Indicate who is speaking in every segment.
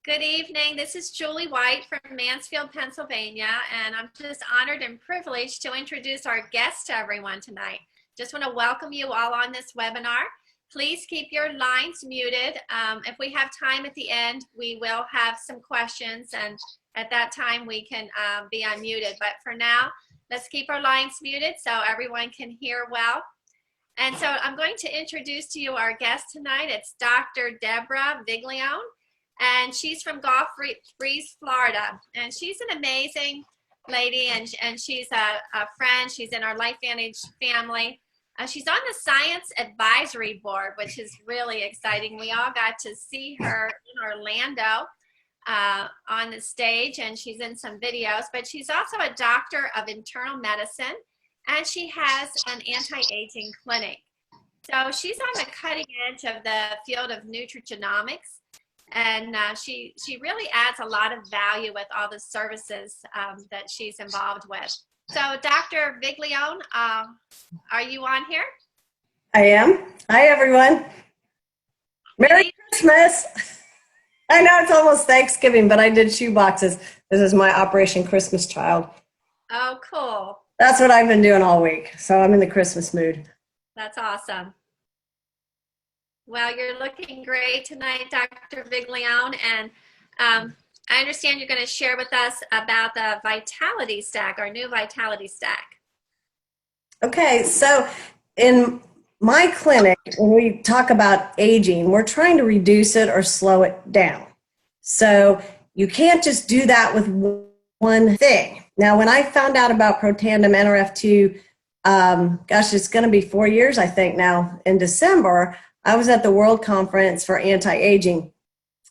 Speaker 1: Good evening. This is Julie White from Mansfield, Pennsylvania, and I'm just honored and privileged to introduce our guest to everyone tonight. Just want to welcome you all on this webinar. Please keep your lines muted. If we have time at the end, we will have some questions, and at that time we can be unmuted. But for now, let's keep our lines muted so everyone can hear well. And so I'm going to introduce to you our guest tonight. It's Dr. Deborah Viglione. And she's from Gulf Breeze, Florida. And she's an amazing lady, and she's a friend. She's in our LifeVantage family. She's on the Science Advisory Board, which is really exciting. We all got to see her in Orlando on the stage, and she's in some videos. But she's also a doctor of internal medicine, and she has an anti-aging clinic. So she's on the cutting edge of the field of nutrigenomics. And she really adds a lot of value with all the services that she's involved with. So Dr. Viglione, are you on here?
Speaker 2: I am. Hi, everyone. Merry Christmas. I know it's almost Thanksgiving, but I did shoe boxes. This is my Operation Christmas Child.
Speaker 1: Oh, cool. That's
Speaker 2: what I've been doing all week. So I'm in the Christmas mood.
Speaker 1: That's awesome. Well, you're looking great tonight, Dr. Viglione, and I understand you're going to share with us about the Vitality Stack, our new Vitality Stack.
Speaker 2: Okay, so in my clinic, when we talk about aging, we're trying to reduce it or slow it down. So you can't just do that with one thing. Now, when I found out about Protandim NRF2, gosh, it's going to be 4 years, I think now, in December. I was at the World Conference for Anti-Aging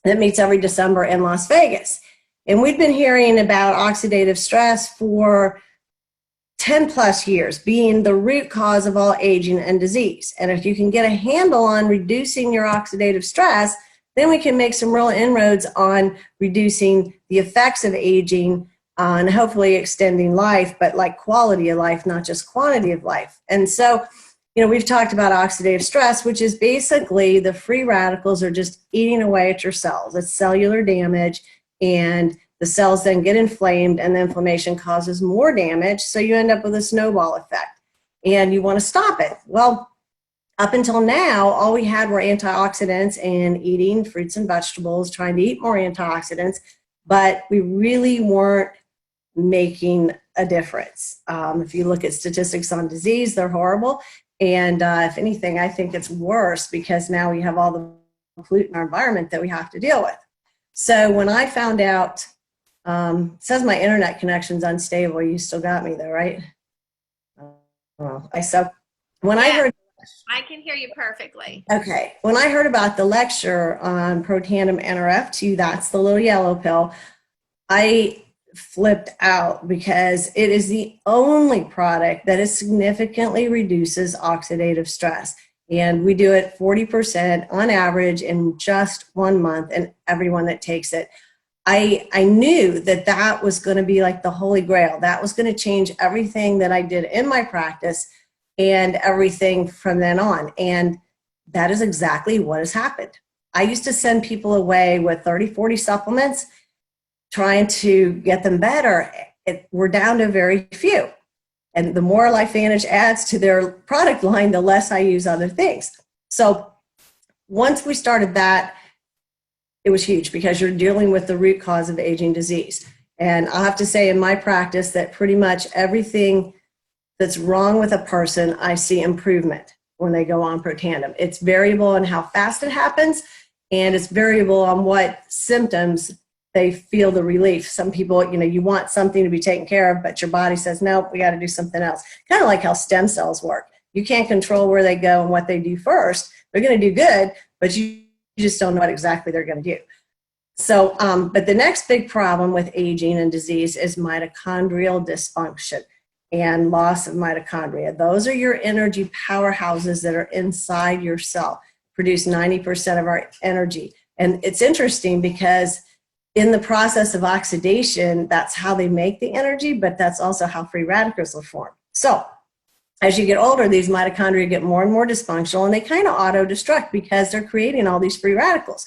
Speaker 2: that meets every December in Las Vegas. And we'd been hearing about oxidative stress for 10 plus years being the root cause of all aging and disease. And if you can get a handle on reducing your oxidative stress, then we can make some real inroads on reducing the effects of aging and hopefully extending life, but like quality of life, not just quantity of life. And so, you know, we've talked about oxidative stress, which is basically the free radicals are just eating away at your cells. It's cellular damage, and the cells then get inflamed, and the inflammation causes more damage, so you end up with a snowball effect, and you want to stop it. Well, up until now, all we had were antioxidants and eating fruits and vegetables, trying to eat more antioxidants, but we really weren't making a difference. If you look at statistics on disease, they're horrible. And if anything, I think it's worse because now we have all the pollutant in our environment that we have to deal with. So when I found out, it says my internet connection's unstable. You still got me though, right? So when I heard,
Speaker 1: I can hear you perfectly.
Speaker 2: Okay. When I heard about the lecture on Protandim NRF2, that's the little yellow pill, I flipped out because it is the only product that is significantly reduces oxidative stress. And we do it 40% on average in just 1 month, and everyone that takes it. I knew that that was going to be like the holy grail. That was going to change everything that I did in my practice and everything from then on. And that is exactly what has happened. I used to send people away with 30, 40 supplements, trying to get them better. We're down to very few. And the more LifeVantage adds to their product line, the less I use other things. So once we started that, it was huge because you're dealing with the root cause of aging disease. And I'll have to say in my practice that pretty much everything that's wrong with a person, I see improvement when they go on Protandim. It's variable on how fast it happens, and it's variable on what symptoms they feel the relief. Some people, you know, you want something to be taken care of, but your body says, nope, we got to do something else. Kind of like how stem cells work. You can't control where they go and what they do first. They're going to do good, but you just don't know what exactly they're going to do. So, but the next big problem with aging and disease is mitochondrial dysfunction and loss of mitochondria. Those are your energy powerhouses that are inside your cell, produce 90% of our energy. And it's interesting because in the process of oxidation, that's how they make the energy, but that's also how free radicals are formed. So as you get older, these mitochondria get more and more dysfunctional, and they kind of auto-destruct because they're creating all these free radicals.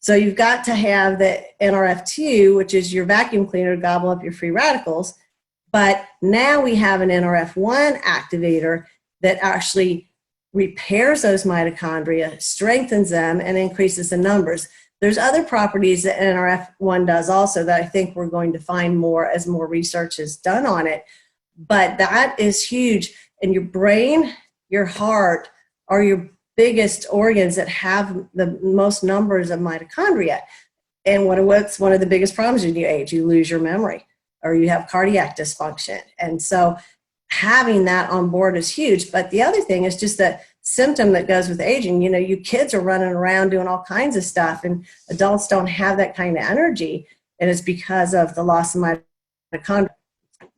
Speaker 2: So you've got to have the NRF2, which is your vacuum cleaner to gobble up your free radicals. But now we have an NRF1 activator that actually repairs those mitochondria, strengthens them, and increases the numbers. There's other properties that NRF1 does also that I think we're going to find more as more research is done on it. But that is huge. And your brain, your heart are your biggest organs that have the most numbers of mitochondria. And what's one of the biggest problems when you age? You lose your memory or you have cardiac dysfunction. And so having that on board is huge. But the other thing is just that symptom that goes with aging. You know, you kids are running around doing all kinds of stuff, and adults don't have that kind of energy, and it's because of the loss of mitochondria.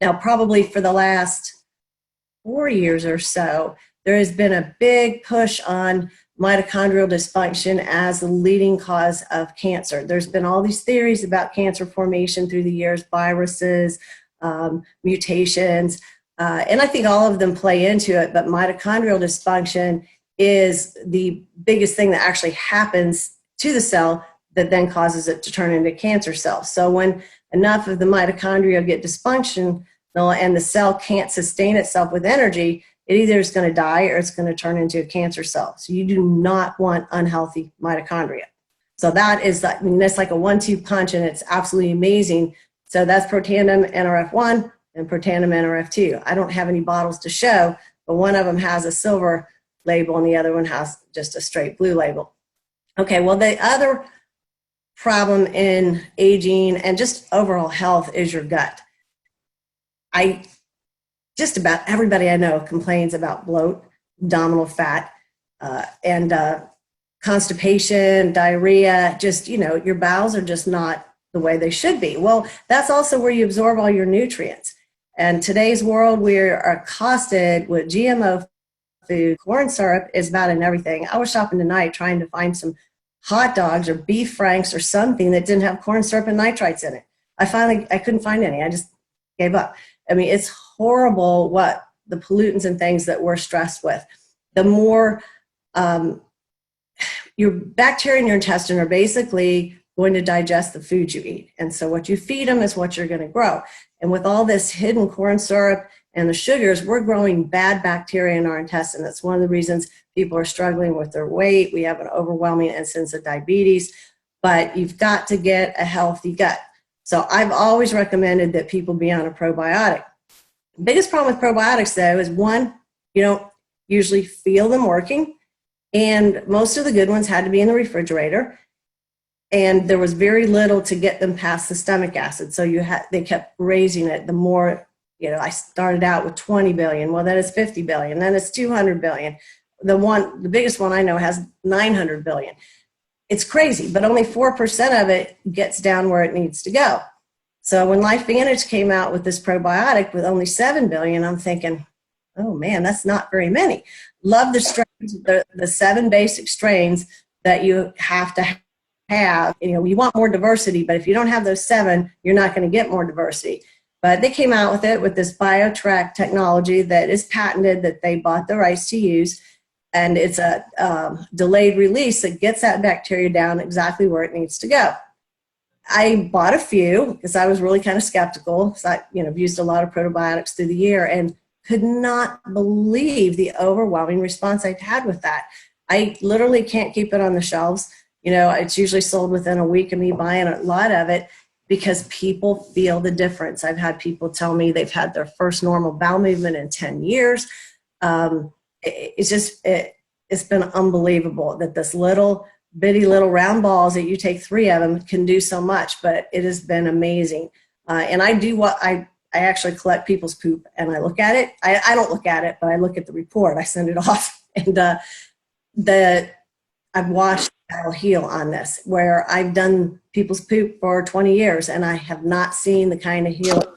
Speaker 2: Now, probably for the last 4 years or so, there has been a big push on mitochondrial dysfunction as the leading cause of cancer. There's been all these theories about cancer formation through the years, viruses, mutations, and I think all of them play into it, but mitochondrial dysfunction is the biggest thing that actually happens to the cell that then causes it to turn into cancer cells. So when enough of the mitochondria get dysfunctional and the cell can't sustain itself with energy, it either is going to die or it's going to turn into a cancer cell. So you do not want unhealthy mitochondria. So that is, I mean, that's like a 1-2 punch, and it's absolutely amazing. So that's Protandim NRF1 and Protandim NRF2. I don't have any bottles to show, but one of them has a silver label and the other one has just a straight blue label. Okay, well, the other problem in aging and just overall health is your gut. Just about everybody I know complains about bloat, abdominal fat, and constipation, diarrhea, just, you know, your bowels are just not the way they should be. Well, that's also where you absorb all your nutrients. And today's world, we are accosted with GMO food. Corn syrup is bad in everything. I was shopping tonight trying to find some hot dogs or beef franks or something that didn't have corn syrup and nitrites in it. I couldn't find any. I just gave up. I mean, it's horrible what the pollutants and things that we're stressed with. The more your bacteria in your intestine are basically going to digest the food you eat. And so what you feed them is what you're going to grow. And with all this hidden corn syrup and the sugars, we're growing bad bacteria in our intestine. That's one of the reasons people are struggling with their weight. We have an overwhelming incidence of diabetes, but you've got to get a healthy gut. So I've always recommended that people be on a probiotic. The biggest problem with probiotics, though, is one, you don't usually feel them working, and most of the good ones had to be in the refrigerator, and there was very little to get them past the stomach acid. So they kept raising it. The more, you know, I started out with 20 billion. Well, then it's 50 billion. Then it's 200 billion. The biggest one I know has 900 billion. It's crazy, but only 4% of it gets down where it needs to go. So when LifeVantage came out with this probiotic with only 7 billion, I'm thinking, oh man, that's not very many. Love the strains, the 7 basic strains that you have to have. You know, you want more diversity, but if you don't have those 7, you're not going to get more diversity. But they came out with it with this BioTrack technology that is patented, that they bought the rights to use. And it's a delayed release that gets that bacteria down exactly where it needs to go. I bought a few because I was really kind of skeptical. So I've used a lot of probiotics through the year and could not believe the overwhelming response I'd had with that. I literally can't keep it on the shelves. You know, it's usually sold within a week of me buying a lot of it because people feel the difference. I've had people tell me they've had their first normal bowel movement in 10 years. It's been unbelievable that this bitty little round balls that you take 3 of them can do so much, but it has been amazing. And I do I actually collect people's poop and I look at it. I don't look at it, but I look at the report. I send it off. And I've watched Battle Heal on this, where I've done people's poop for 20 years and I have not seen the kind of healing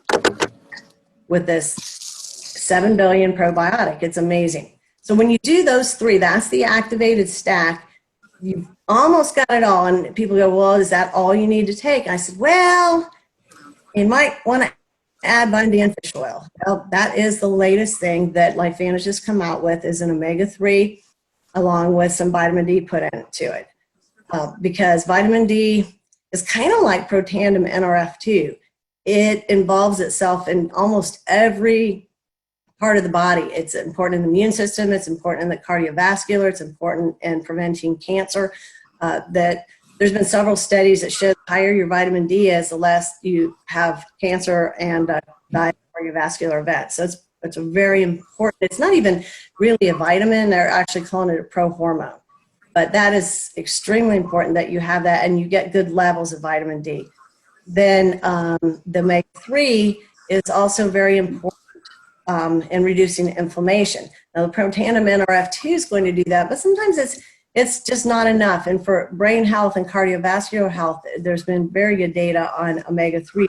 Speaker 2: with this 7 billion probiotic. It's amazing. So when you do those 3, that's the activated stack. You've almost got it all. And people go, well, is that all you need to take? I said, well, you might want to add vitamin D and fish oil. Well, that is the latest thing that LifeVantage has come out with, is an omega-3 along with some vitamin D put into it. because vitamin D is kind of like Protandim NRF2. It involves itself in almost every part of the body. It's important in the immune system. It's important in the cardiovascular. It's important in preventing cancer. That there's been several studies that show the higher your vitamin D is, the less you have cancer and cardiovascular events. So it's a very important. It's not even really a vitamin. They're actually calling it a prohormone. But that is extremely important that you have that and you get good levels of vitamin D. Then the omega-3 is also very important in reducing inflammation. Now the Protandim NRF2 is going to do that, but sometimes it's just not enough. And for brain health and cardiovascular health, there's been very good data on omega-3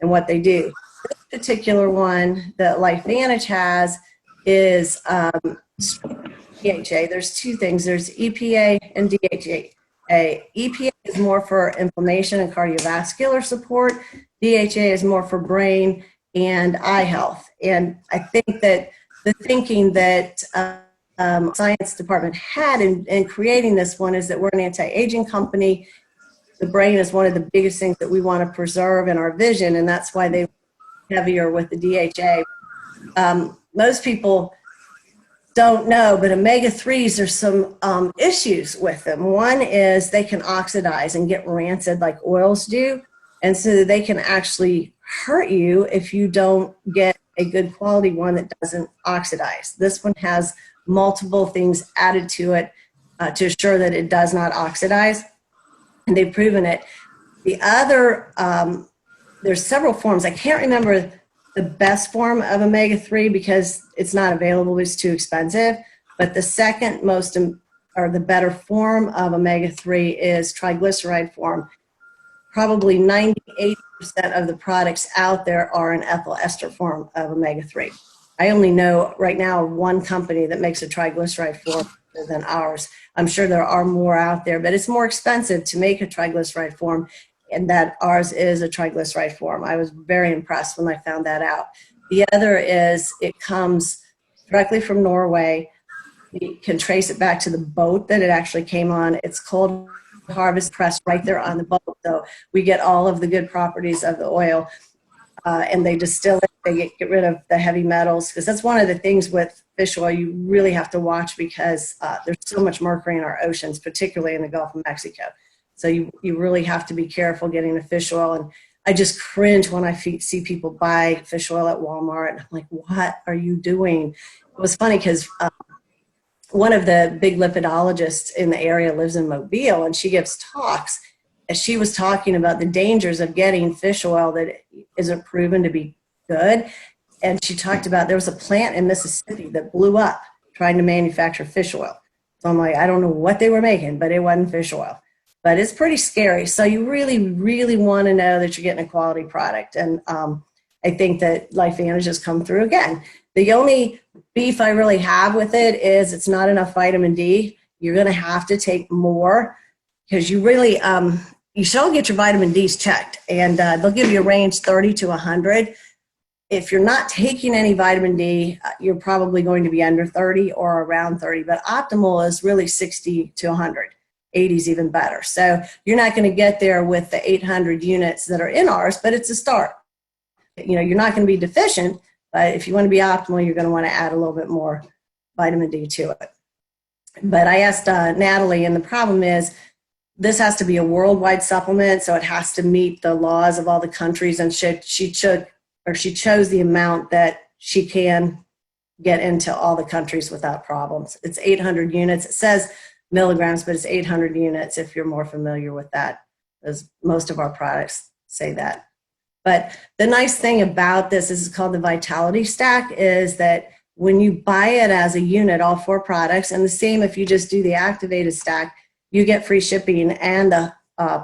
Speaker 2: and what they do. This particular one that LifeVantage has is DHA. There's two things. There's EPA and DHA. EPA is more for inflammation and cardiovascular support. DHA is more for brain and eye health. And I think that the thinking that science department had in creating this one is that we're an anti-aging company. The brain is one of the biggest things that we want to preserve in our vision, and that's why they were heavier with the DHA. Most people don't know, but omega-3s, there's some issues with them. One is they can oxidize and get rancid like oils do, and so they can actually hurt you if you don't get a good quality one that doesn't oxidize. This one has multiple things added to it to assure that it does not oxidize, and they've proven it. The other, there's several forms. I can't remember the best form of omega-3 because it's not available, it's too expensive. But the second most, or the better form of omega-3 is triglyceride form. Probably 98% of the products out there are an ethyl ester form of omega-3. I only know right now one company that makes a triglyceride form than ours. I'm sure there are more out there, but it's more expensive to make a triglyceride form, and that ours is a triglyceride form. I was very impressed when I found that out. The other is it comes directly from Norway. You can trace it back to the boat that it actually came on. It's cold harvest pressed right there on the boat. So we get all of the good properties of the oil, and they distill it. They get rid of the heavy metals, because that's one of the things with fish oil you really have to watch, because there's so much mercury in our oceans, particularly in the Gulf of Mexico. So you really have to be careful getting the fish oil. And I just cringe when I see people buy fish oil at Walmart. And I'm like, what are you doing? It was funny because one of the big lipidologists in the area lives in Mobile, and she gives talks. And she was talking about the dangers of getting fish oil that isn't proven to be good. And she talked about there was a plant in Mississippi that blew up trying to manufacture fish oil. So I'm like, I don't know what they were making, but it wasn't fish oil. But it's pretty scary. So you really, really want to know that you're getting a quality product. And I think that LifeVantage has come through again. The only beef I really have with it is it's not enough vitamin D. You're going to have to take more, because you really, you should all get your vitamin Ds checked. And they'll give you a range 30 to 100. If you're not taking any vitamin D, you're probably going to be under 30 or around 30. But optimal is really 60 to 100. 80 is even better. So you're not going to get there with the 800 units that are in ours, but it's a start. You know, you're not going to be deficient, but if you want to be optimal, you're going to want to add a little bit more vitamin D to it. But I asked Natalie, and the problem is this has to be a worldwide supplement, so it has to meet the laws of all the countries, and she chose the amount that she can get into all the countries without problems. It's 800 units. It says milligrams, but it's 800 units if you're more familiar with that, as most of our products say that. But the nice thing about this is it's called the Vitality Stack, is that when you buy it as a unit, all 4 products, and the same if you just do the activated stack, you get free shipping, and the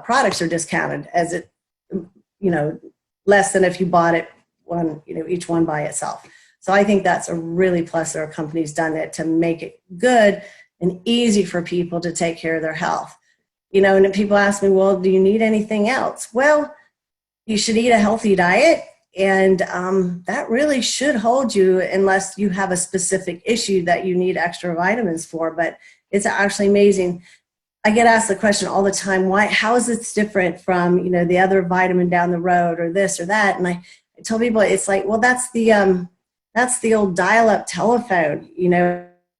Speaker 2: products are discounted as it, you know, less than if you bought it one, you know, each one by itself. So I think that's a really plus. Our company's done it to make it good and easy for people to take care of their health. You know, and people ask me, well, do you need anything else? Well, you should eat a healthy diet, and that really should hold you unless you have a specific issue that you need extra vitamins for. But it's actually amazing. I get asked the question all the time, how is this different from, the other vitamin down the road or this or that? And I tell people, it's like, well, that's the old dial-up telephone,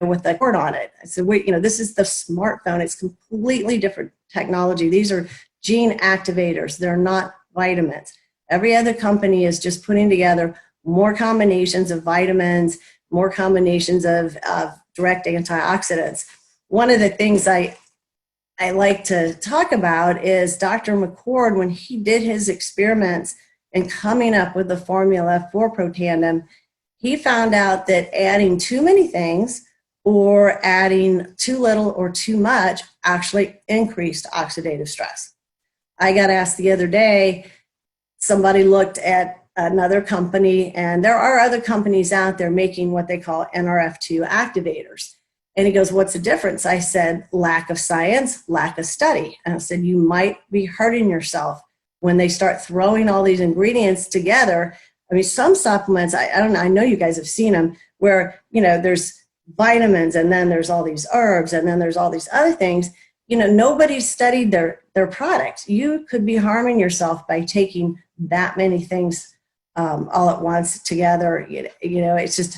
Speaker 2: with the cord on it. I said, this is the smartphone. It's completely different technology. These are gene activators. They're not vitamins. Every other company is just putting together more combinations of vitamins, more combinations of direct antioxidants. One of the things I like to talk about is Dr. McCord, when he did his experiments and coming up with the formula for Protandim, he found out that adding too many things or adding too little or too much actually increased oxidative stress. I got asked the other day, somebody looked at another company, and there are other companies out there making what they call NRF2 activators. And he goes, what's the difference? I said, lack of science, lack of study. And I said, you might be hurting yourself when they start throwing all these ingredients together. I mean, some supplements, I don't know, I know you guys have seen them, where, there's vitamins, and then there's all these herbs, and then there's all these other things. Nobody studied their products. You could be harming yourself by taking that many things all at once together. It's just,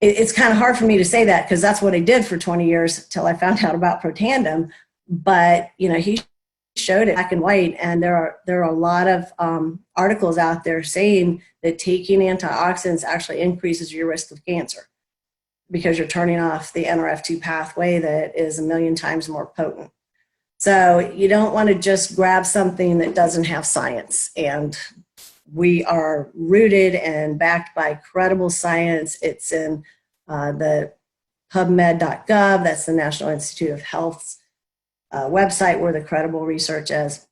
Speaker 2: it's kind of hard for me to say that because that's what I did for 20 years till I found out about Protandim. But, he showed it black and white, and there are a lot of articles out there saying that taking antioxidants actually increases your risk of cancer because you're turning off the NRF2 pathway that is 1,000,000 times more potent. So you don't want to just grab something that doesn't have science. And we are rooted and backed by credible science. It's in the PubMed.gov. That's the National Institute of Health's website where the credible research is.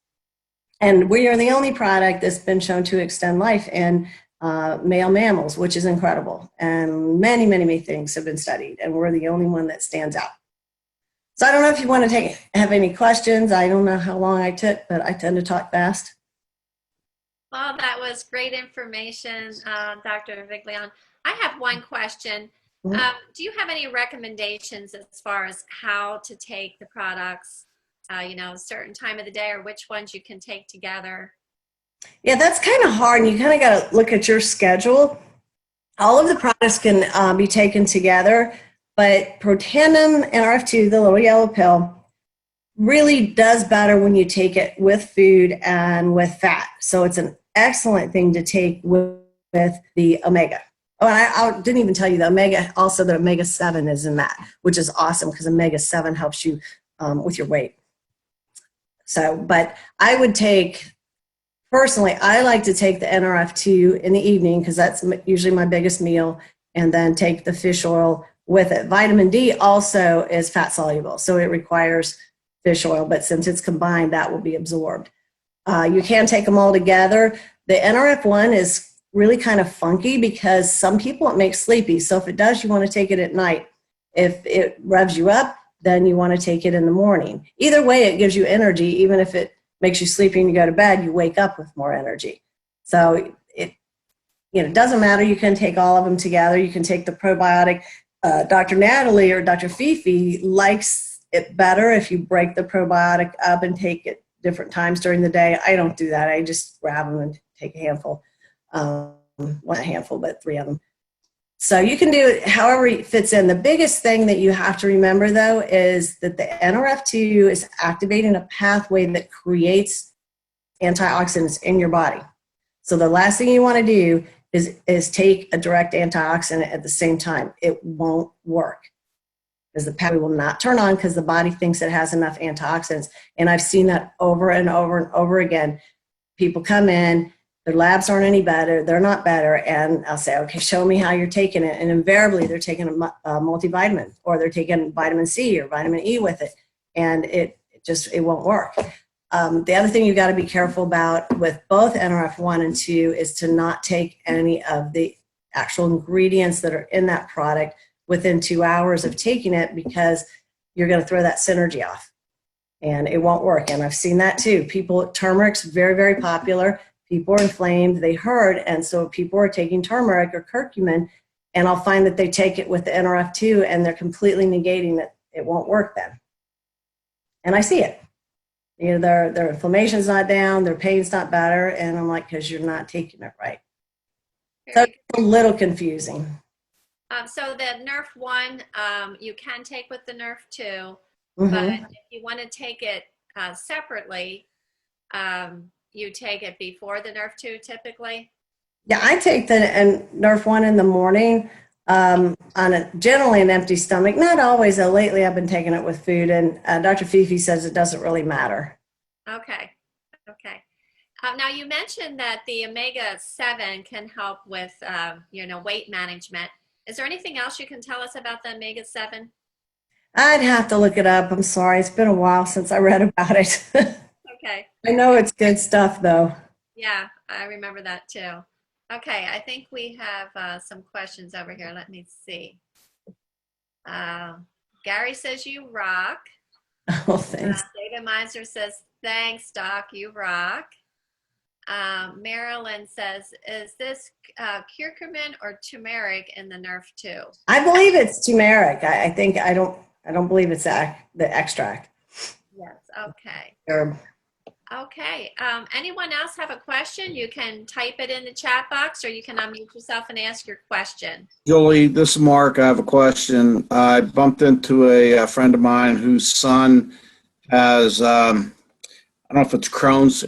Speaker 2: And we are the only product that's been shown to extend life in male mammals, which is incredible. And many, many, many things have been studied, and we're the only one that stands out. So I don't know if you want to have any questions. I don't know how long I took, but I tend to talk fast.
Speaker 1: Well, that was great information, Dr. Viglione. I have one question. Do you have any recommendations as far as how to take the products, a certain time of the day, or which ones you can take together?
Speaker 2: Yeah, that's kind of hard. And you kind of got to look at your schedule. All of the products can be taken together, but Protandim NRF2, the little yellow pill, really does better when you take it with food and with fat. So it's an excellent thing to take with the omega. Oh, and I didn't even tell you the omega, also the omega-7 is in that, which is awesome because omega-7 helps you with your weight. So, but I would take, personally, I like to take the NRF2 in the evening because that's usually my biggest meal, and then take the fish oil with it. Vitamin D also is fat soluble, so it requires fish oil, but since it's combined, that will be absorbed. You can take them all together. The NRF1 is really kind of funky because some people it makes sleepy. So if it does, you want to take it at night. If it revs you up, then you want to take it in the morning. Either way, it gives you energy. Even if it makes you sleepy and you go to bed, you wake up with more energy. So it doesn't matter. You can take all of them together. You can take the probiotic. Dr. Natalie or Dr. Fifi likes it better if you break the probiotic up and take it different times during the day. I don't do that. I just grab them and take a handful. Not a handful, but 3 of them. So you can do it however it fits in. The biggest thing that you have to remember, though, is that the NRF2 is activating a pathway that creates antioxidants in your body. So the last thing you want to do is take a direct antioxidant at the same time. It won't work because the pathway will not turn on because the body thinks it has enough antioxidants. And I've seen that over and over and over again. People come in, their labs aren't any better, they're not better, and I'll say, okay, show me how you're taking it. And invariably, they're taking a multivitamin, or they're taking vitamin C or vitamin E with it, and it won't work. The other thing you've got to be careful about with both NRF1 and 2 is to not take any of the actual ingredients that are in that product within 2 hours of taking it, because you're going to throw that synergy off and it won't work. And I've seen that too. Turmeric's very, very popular. People are inflamed, they hurt, and so people are taking turmeric or curcumin, and I'll find that they take it with the NRF2 and they're completely negating it. It won't work then. And I see it. You know, their inflammation's not down, their pain's not better, and I'm like, because you're not taking it right. So
Speaker 1: Very
Speaker 2: it's a little confusing.
Speaker 1: So the Nerf 1, you can take with the Nerf 2, but
Speaker 2: Hmm.
Speaker 1: if you want to take it separately, you take it before the Nerf 2 typically.
Speaker 2: Yeah, I take the and Nerf one in the morning on a generally an empty stomach. Not always, though. Lately, I've been taking it with food, and Dr. Fifi says it doesn't really matter.
Speaker 1: Okay, okay. Now you mentioned that the omega-7 can help with, weight management. Is there anything else you can tell us about the omega-7?
Speaker 2: I'd have to look it up. I'm sorry, it's been a while since I read about it.
Speaker 1: Okay.
Speaker 2: I know it's good stuff, though.
Speaker 1: Yeah, I remember that too. Okay, I think we have some questions over here. Let me see. Uh, Gary says you rock.
Speaker 2: Oh, thanks.
Speaker 1: David Meiser says, thanks, Doc, you rock. Marilyn says, is this curcumin or turmeric in the Nerf 2?
Speaker 2: I believe it's turmeric. I think I don't believe it's the extract.
Speaker 1: Yes, okay.
Speaker 2: Or
Speaker 1: Okay. Anyone else have a question? You can type it in the chat box or you can unmute yourself and ask your question.
Speaker 3: Julie, this is Mark. I have a question. I bumped into a friend of mine whose son has, I don't know if it's Crohn's,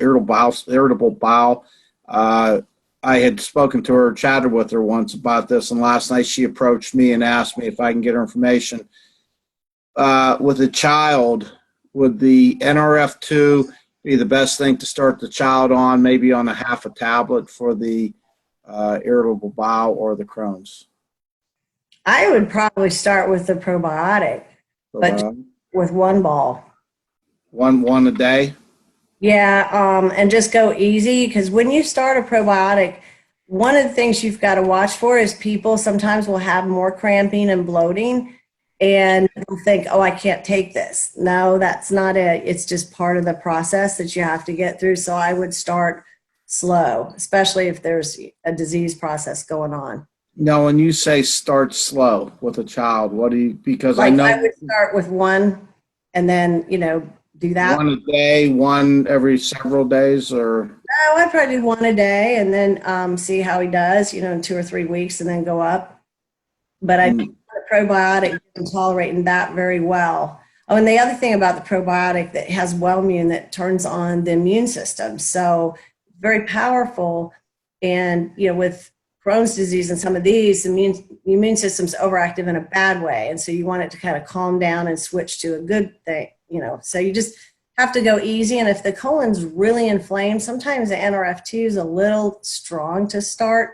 Speaker 3: irritable bowel. I had spoken to her, chatted with her once about this, and last night she approached me and asked me if I can get her information. With a child, would the NRF2 be the best thing to start the child on, maybe on a half a tablet for the irritable bowel or the Crohn's?
Speaker 2: I would probably start with the probiotic, but just with one ball.
Speaker 3: One a day?
Speaker 2: Yeah, and just go easy because when you start a probiotic, one of the things you've got to watch for is people sometimes will have more cramping and bloating and they'll think, oh, I can't take this. No, that's not it. It's just part of the process that you have to get through. So I would start slow, especially if there's a disease process going on.
Speaker 3: No, when you say start slow with a child, what do you, because I
Speaker 2: Like
Speaker 3: know
Speaker 2: I would start with one and then, do that.
Speaker 3: one a day, one every several days, or
Speaker 2: Oh, I'd probably do one a day and then see how he does, in 2 or 3 weeks and then go up. But I think the probiotic is tolerating that very well. Oh, and the other thing about the probiotic that has Wellmune that turns on the immune system. So very powerful. And, with Crohn's disease and some of these, the immune system's overactive in a bad way. And so you want it to kind of calm down and switch to a good thing, So you just have to go easy. And if the colon's really inflamed, sometimes the NRF2 is a little strong to start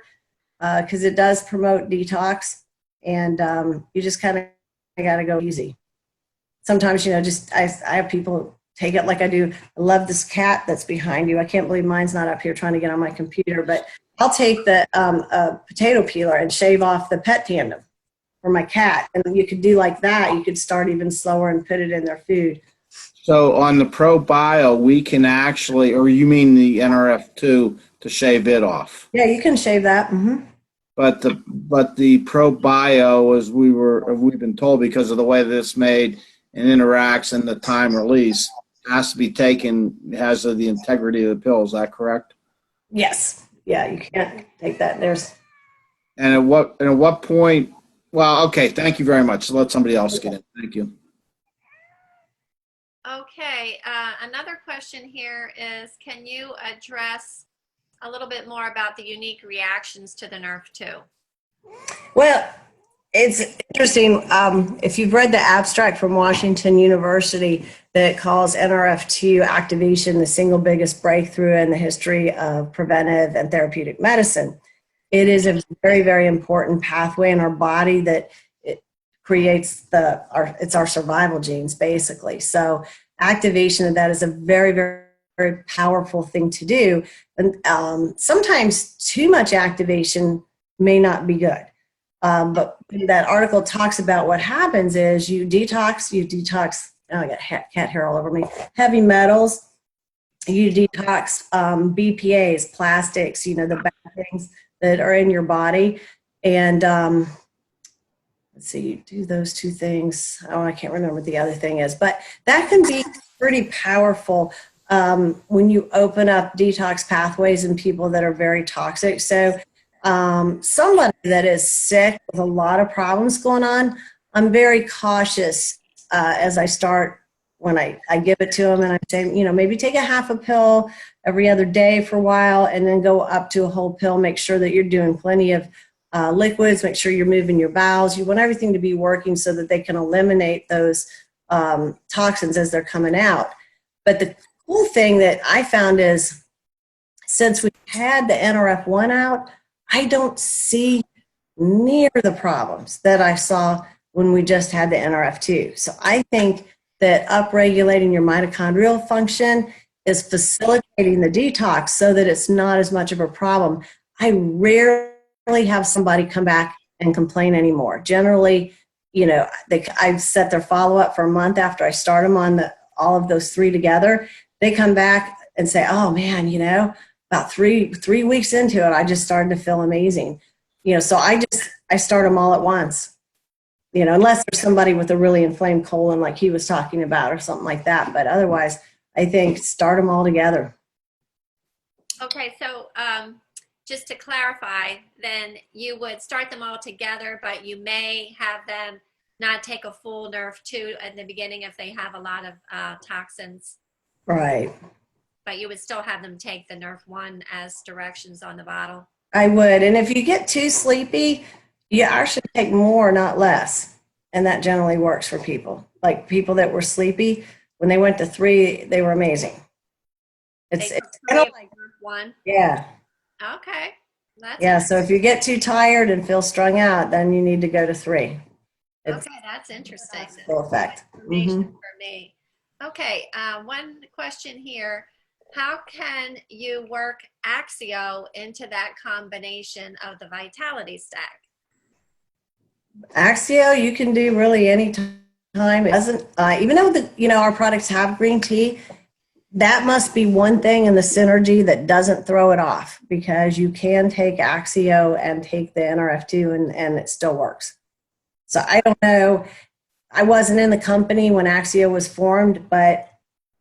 Speaker 2: because it does promote detox. And you just kind of got to go easy. Sometimes, I have people take it like I do. I love this cat that's behind you. I can't believe mine's not up here trying to get on my computer, but I'll take the potato peeler and shave off the pet tandem for my cat. And you could do like that. You could start even slower and put it in their food.
Speaker 3: so on the ProBio, we can actually, or you mean the NRF2 to shave it off?
Speaker 2: Yeah, you can shave that. Mm-hmm.
Speaker 3: But the ProBio, as we've been told, because of the way this made and interacts and the time release, has to be taken as of the integrity of the pill. Is that correct?
Speaker 2: Yes. Yeah, you can't take that.
Speaker 3: And at what point? Well, okay. Thank you very much. Let somebody else get in. Thank you.
Speaker 1: Okay, another question here is, can you address a little bit more about the unique reactions to the Nerf 2?
Speaker 2: Well, it's interesting. If you've read the abstract from Washington University that calls NRF2 activation the single biggest breakthrough in the history of preventive and therapeutic medicine, it is a very, very important pathway in our body that it creates it's our survival genes, basically. So activation of that is a very, very, very powerful thing to do. And sometimes too much activation may not be good. But that article talks about what happens is you detox, oh, I got cat hair all over me, heavy metals, you detox BPAs, plastics, the bad things that are in your body. And let's see, you do those two things. Oh, I can't remember what the other thing is, but that can be pretty powerful when you open up detox pathways in people that are very toxic. So somebody that is sick with a lot of problems going on, I'm very cautious as I start when I give it to them, and I say, maybe take a half a pill every other day for a while and then go up to a whole pill. Make sure that you're doing plenty of liquids, make sure you're moving your bowels. You want everything to be working so that they can eliminate those toxins as they're coming out. But the cool thing that I found is since we had the NRF1 out, I don't see near the problems that I saw when we just had the NRF2. So I think that upregulating your mitochondrial function is facilitating the detox so that it's not as much of a problem. I rarely have somebody come back and complain anymore. Generally, I've set their follow-up for a month after I start them on all of those three together. They come back and say, oh man, about three weeks into it, I just started to feel amazing. So I start them all at once. Unless there's somebody with a really inflamed colon like he was talking about or something like that. But otherwise, I think start them all together.
Speaker 1: Okay, so just to clarify, then you would start them all together, but you may have them not take a full Nerf 2 at the beginning if they have a lot of toxins.
Speaker 2: Right.
Speaker 1: But you would still have them take the Nerf 1 as directions on the bottle.
Speaker 2: I would. And if you get too sleepy, you actually take more, not less. And that generally works for people. Like people that were sleepy, when they went to 3, they were amazing. It's kind of like
Speaker 1: Nerf 1.
Speaker 2: Yeah.
Speaker 1: Okay.
Speaker 2: So if you get too tired and feel strung out, then you need to go to 3.
Speaker 1: Okay, that's interesting.
Speaker 2: Full effect.
Speaker 1: Information for me. Okay, one question here. How can you work Axio into that combination of the Vitality Stack?
Speaker 2: Axio, you can do really any time. It doesn't, even though our products have green tea, that must be one thing in the synergy that doesn't throw it off, because you can take Axio and take the NRF2 and it still works. So I don't know. I wasn't in the company when Axio was formed, but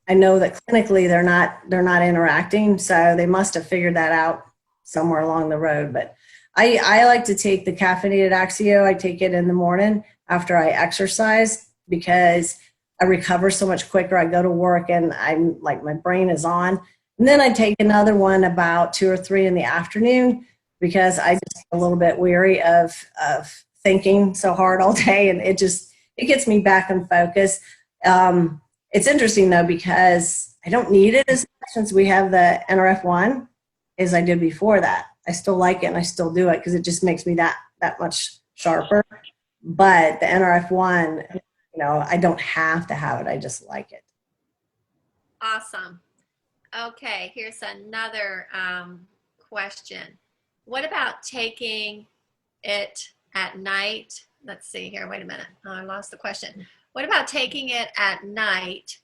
Speaker 2: I know that clinically they're not interacting. So they must have figured that out somewhere along the road. But I like to take the caffeinated Axio. I take it in the morning after I exercise because I recover so much quicker. I go to work and I'm like, my brain is on. And then I take another one about 2 or 3 in the afternoon because I just get a little bit weary of thinking so hard all day, and it gets me back in focus. It's interesting though, because I don't need it as much since we have the NRF1 as I did before that. I still like it and I still do it because it just makes me that much sharper. But the NRF1, I don't have to have it. I just like it.
Speaker 1: Awesome. Okay, here's another question. What about taking it at night? Let's see here. Wait a minute. Oh, I lost the question. What about taking it at night?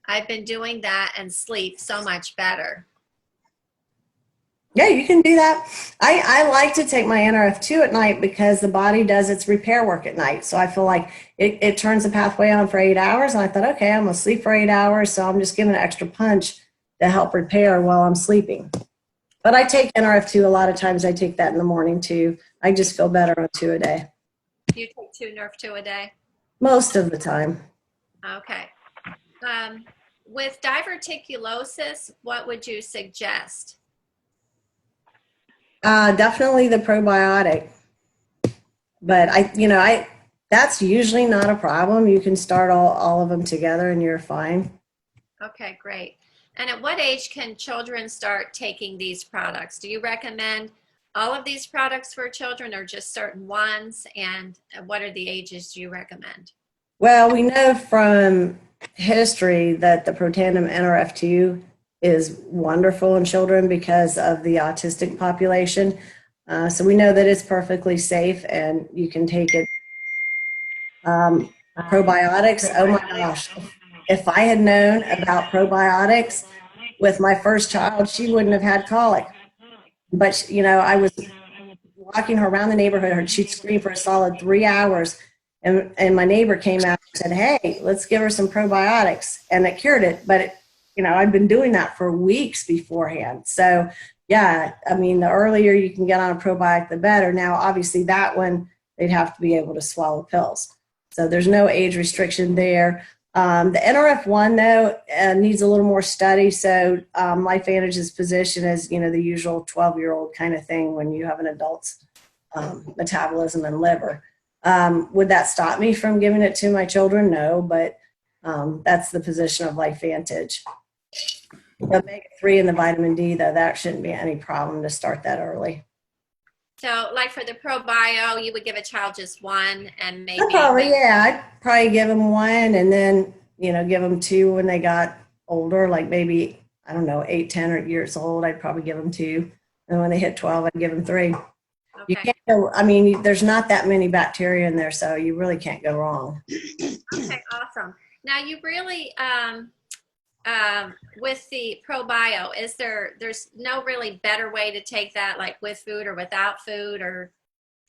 Speaker 1: I've been doing that and sleep so much better.
Speaker 2: Yeah, you can do that. I like to take my NRF2 at night because the body does its repair work at night. So I feel like it turns the pathway on for 8 hours. And I thought, okay, I'm going to sleep for 8 hours. So I'm just giving an extra punch to help repair while I'm sleeping. But I take NRF2 a lot of times. I take that in the morning too. I just feel better on 2 a day.
Speaker 1: You take 2 Nerf 2 a day?
Speaker 2: Most of the time.
Speaker 1: Okay. With diverticulosis, what would you suggest?
Speaker 2: Definitely the probiotic. But that's usually not a problem. You can start all of them together and you're fine.
Speaker 1: Okay, great. And at what age can children start taking these products? Do you recommend all of these products for children or just certain ones? And what are the ages you recommend?
Speaker 2: Well, we know from history that the Protandim NRF2 is wonderful in children because of the autistic population. So we know that it's perfectly safe and you can take it. Probiotics, oh my gosh. If I had known about probiotics with my first child, she wouldn't have had colic. But, I was walking her around the neighborhood. She'd scream for a solid 3 hours And my neighbor came out and said, hey, let's give her some probiotics. And it cured it. But, I'd been doing that for weeks beforehand. So, yeah, I mean, the earlier you can get on a probiotic, the better. Now, obviously, that one, they'd have to be able to swallow pills. So there's no age restriction there. The NRF1, though, needs a little more study. So LifeVantage's position is, the usual 12-year-old kind of thing when you have an adult's metabolism and liver. Would that stop me from giving it to my children? No, but that's the position of LifeVantage. The omega-3 and the vitamin D, though, that shouldn't be any problem to start that early.
Speaker 1: So like for the ProBio, you would give a child just one and maybe.
Speaker 2: I'd probably give them one and then, give them two when they got older, like maybe, I don't know, 8, 10 or years old. I'd probably give them two. And when they hit 12, I'd give them three.
Speaker 1: Okay.
Speaker 2: You can't go, I mean, there's not that many bacteria in there, so you really can't go wrong.
Speaker 1: Okay, awesome. Now you really, with the ProBio, there's no really better way to take that, like with food or without food or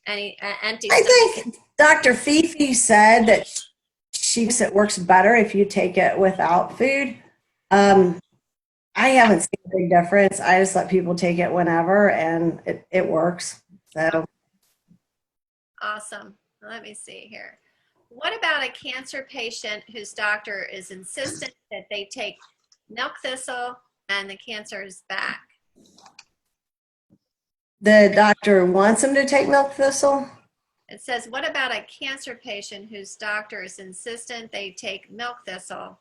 Speaker 1: any empty
Speaker 2: I
Speaker 1: stomach?
Speaker 2: think Dr. Fifi said that she thinks it works better if you take it without food. I haven't seen a big difference. I just let people take it whenever, and it works. So
Speaker 1: Awesome. Let me see here. What about a cancer patient whose doctor is insistent that they take milk thistle and the cancer is back?
Speaker 2: the doctor wants them to take milk thistle.
Speaker 1: It says, what about a cancer patient whose doctor is insistent they take milk thistle?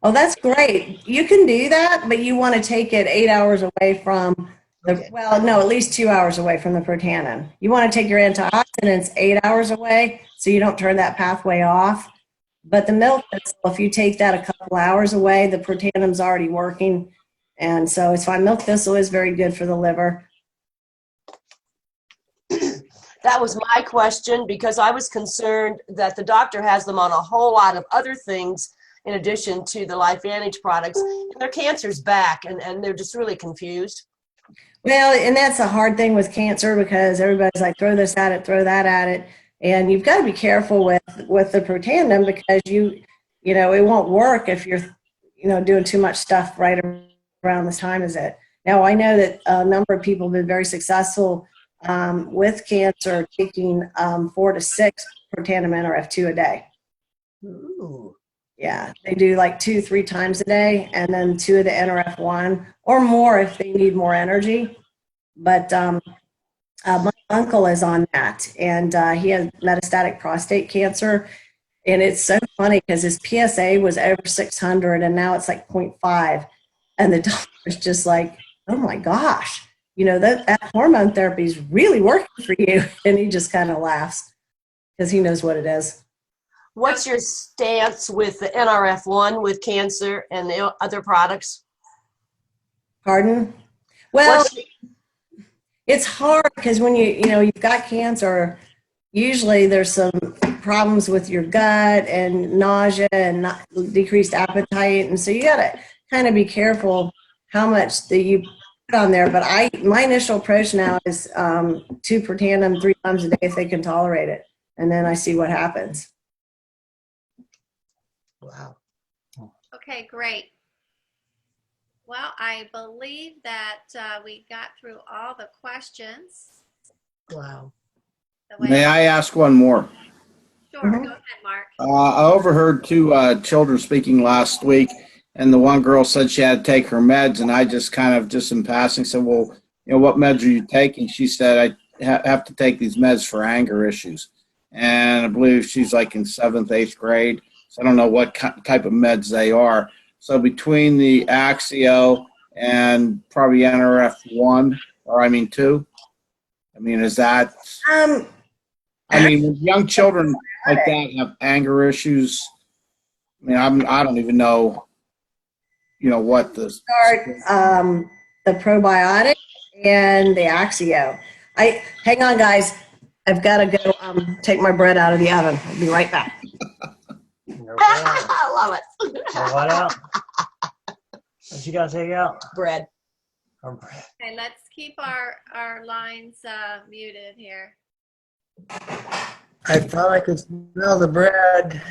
Speaker 2: Oh, that's great. You can do that, but you want to take it 8 hours away from at least 2 hours away from the protandim. You want to take your antioxidants 8 hours away so you don't turn that pathway off. But the milk thistle, if you take that a couple hours away, the protandim's already working. And so it's fine. Milk thistle is very good for the liver.
Speaker 4: That was my question because I was concerned that the doctor has them on a whole lot of other things in addition to the LifeVantage products, and their cancer's back, and they're just really confused.
Speaker 2: Well, and that's a hard thing with cancer because everybody's like, throw this at it, throw that at it. And you've got to be careful with the protandim because it won't work if you're, doing too much stuff right around this time as it. Now, I know that a number of people have been very successful with cancer taking 4 to 6 protandim NRF2 a day.
Speaker 4: Ooh.
Speaker 2: Yeah, they do like 2-3 times a day, and then 2 of the NRF1 or more if they need more energy. But my uncle is on that, and he has metastatic prostate cancer. And it's so funny because his PSA was over 600, and now it's like 0.5. And the doctor's just like, oh my gosh, that hormone therapy is really working for you. And he just kind of laughs because he knows what it is.
Speaker 4: What's your stance with the NRF1 with cancer and the other products?
Speaker 2: Pardon? Well, it's hard because when you've got cancer, usually there's some problems with your gut and nausea and decreased appetite. And so you got to kind of be careful how much that you put on there. But my initial approach now is 2 protandim 3 times a day if they can tolerate it. And then I see what happens.
Speaker 4: Wow.
Speaker 1: Okay, great. Well, I believe that we got through all the questions.
Speaker 4: Wow.
Speaker 3: May I ask one more?
Speaker 1: Sure,
Speaker 2: Mhm.
Speaker 1: Go ahead, Mark.
Speaker 3: I overheard 2 children speaking last week, and the one girl said she had to take her meds, and I just kind of just in passing said, well, what meds are you taking? She said, I have to take these meds for anger issues. And I believe she's like in 7th, 8th grade. So I don't know what type of meds they are. So between the Axio and probably NRF1, or 2, is that, young children like that have anger issues. I don't even know, what the
Speaker 2: Start the probiotic and the Axio. Hang on, guys. I've got to go take my bread out of the oven. I'll be right back.
Speaker 4: I love it.
Speaker 5: What out? What you gotta take out?
Speaker 4: Bread.
Speaker 5: Or bread.
Speaker 1: Okay, let's keep our lines muted here.
Speaker 5: I thought I could smell the bread.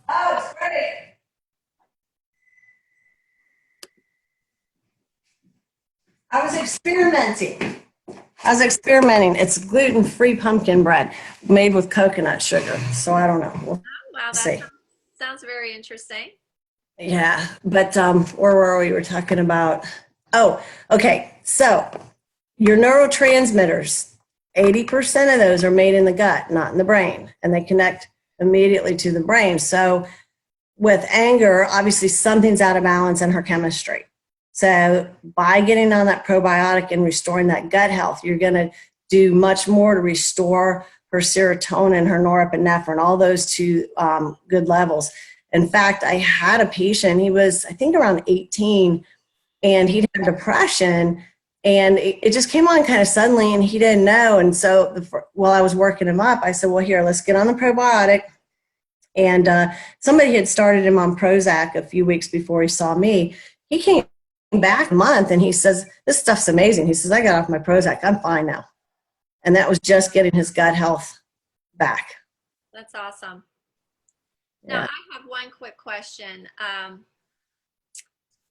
Speaker 2: Oh, it's great. I was experimenting. It's gluten-free pumpkin bread made with coconut sugar. So I don't know. We'll
Speaker 1: Wow, that
Speaker 2: see.
Speaker 1: sounds very interesting.
Speaker 2: Yeah, but where were we? We were talking about, oh, okay. So your neurotransmitters, 80% of those are made in the gut, not in the brain, and they connect immediately to the brain. So with anger, obviously something's out of balance in her chemistry. So by getting on that probiotic and restoring that gut health, you're going to do much more to restore her serotonin, her norepinephrine, all those to good levels. In fact, I had a patient, he was, I think, around 18, and he'd had depression, and it just came on kind of suddenly, and he didn't know. And so while I was working him up, I said, well, here, let's get on the probiotic. And somebody had started him on Prozac a few weeks before he saw me. He came back a month and he says, this stuff's amazing. He says, I got off my Prozac. I'm fine now. And that was just getting his gut health back.
Speaker 1: That's awesome. Now,
Speaker 2: Yeah.
Speaker 1: I have one quick question.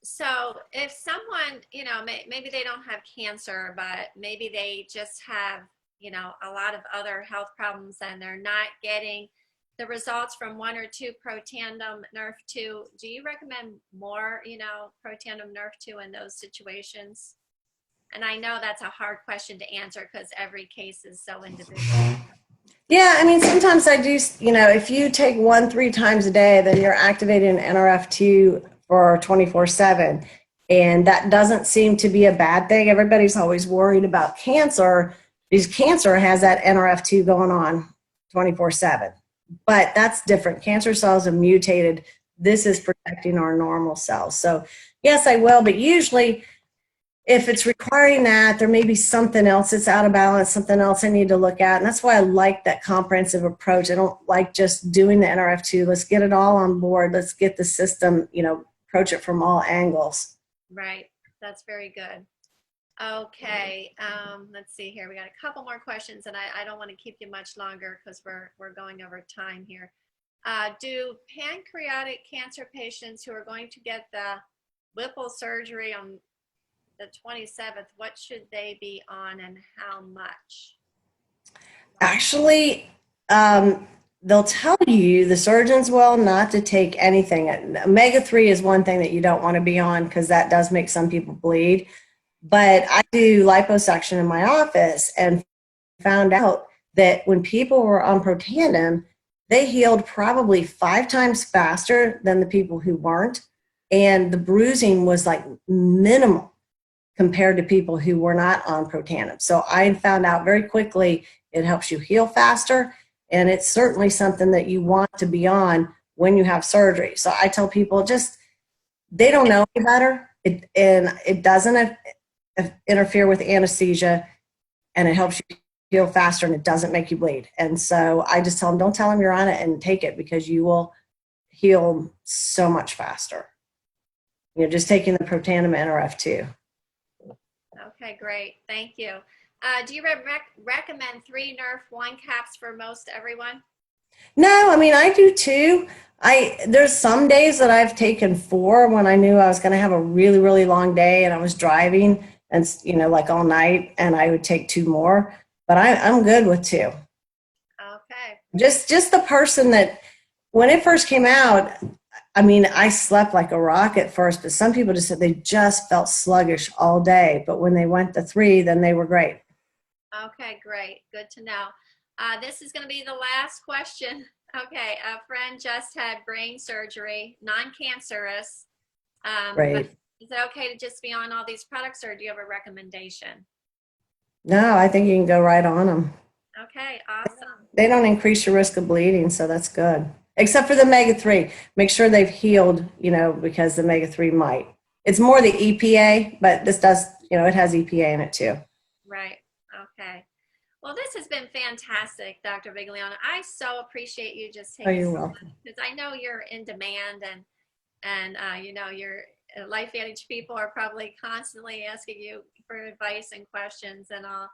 Speaker 1: So if someone, maybe they don't have cancer, but maybe they just have, a lot of other health problems and they're not getting the results from 1 or 2 Protandim Nerf 2, do you recommend more, Protandim Nerf 2 in those situations? And I know that's a hard question to answer because every case is so individual.
Speaker 2: Yeah, I mean, sometimes I do, if you take 1-3 times a day, then you're activating NRF2 for 24/7. And that doesn't seem to be a bad thing. Everybody's always worried about cancer because cancer has that NRF2 going on 24/7. But that's different. Cancer cells have mutated. This is protecting our normal cells. So yes, I will, but usually if it's requiring that, there may be something else that's out of balance, something else I need to look at. And that's why I like that comprehensive approach. I don't like just doing the NRF2. Let's get it all on board. Let's get the system, approach it from all angles.
Speaker 1: Right. That's very good. Okay. Let's see here. We got a couple more questions, and I don't want to keep you much longer because we're going over time here. Do pancreatic cancer patients who are going to get the Whipple surgery on the 27th, what should they be on and how much?
Speaker 2: Actually, they'll tell you, the surgeons will, not to take anything. Omega-3 is one thing that you don't want to be on because that does make some people bleed. But I do liposuction in my office and found out that when people were on Protandim, they healed probably 5 times faster than the people who weren't. And the bruising was like minimal compared to people who were not on Protandim. So I found out very quickly it helps you heal faster, and it's certainly something that you want to be on when you have surgery. So I tell people they don't know any better, and it doesn't interfere with anesthesia, and it helps you heal faster, and it doesn't make you bleed. And so I just tell them, don't tell them you're on it and take it because you will heal so much faster. Just taking the Protandim NRF2.
Speaker 1: Okay, great. Thank you. Do you recommend 3 Nerf 1 caps for most everyone?
Speaker 2: No, I mean, I do too. There's some days that I've taken 4 when I knew I was going to have a really, really long day and I was driving and, like all night, and I would take 2 more, but I'm good with 2.
Speaker 1: Okay.
Speaker 2: Just the person that when it first came out, I mean, I slept like a rock at first, but some people just said they just felt sluggish all day. But when they went to 3, then they were great.
Speaker 1: Okay, great. Good to know. This is going to be the last question. Okay, a friend just had brain surgery, non-cancerous.
Speaker 2: Great.
Speaker 1: Is it okay to just be on all these products, or do you have a recommendation?
Speaker 2: No, I think you can go right on them.
Speaker 1: Okay, awesome.
Speaker 2: They don't increase your risk of bleeding, so that's good. Except for the omega-3. Make sure they've healed, because the omega-3 might. It's more the EPA, but this does, it has EPA in it too.
Speaker 1: Right. Okay. Well, this has been fantastic, Dr. Viglione. I so appreciate you just taking
Speaker 2: you're welcome.
Speaker 1: because I know you're in demand, and your LifeVantage people are probably constantly asking you for advice and questions and all.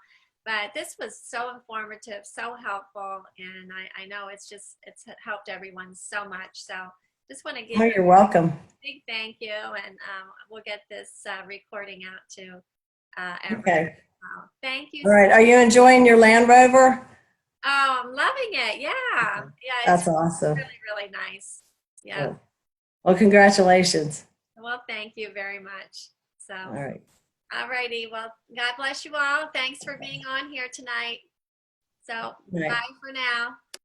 Speaker 1: But this was so informative, so helpful, and I know it's helped everyone so much. So just want to give
Speaker 2: Oh,
Speaker 1: you
Speaker 2: you're welcome.
Speaker 1: a big thank you, and we'll get this recording out to everyone.
Speaker 2: Okay.
Speaker 1: Thank you.
Speaker 2: All right. Are you enjoying your Land Rover?
Speaker 1: Oh, I'm loving it. Yeah.
Speaker 2: Okay.
Speaker 1: Yeah, it's
Speaker 2: That's awesome.
Speaker 1: really, really nice. Yeah.
Speaker 2: Cool. Well, congratulations.
Speaker 1: Well, thank you very much. So,
Speaker 2: All right.
Speaker 1: all righty. Well, God bless you all. Thanks for being on here tonight. So,
Speaker 2: Right.
Speaker 1: bye for now.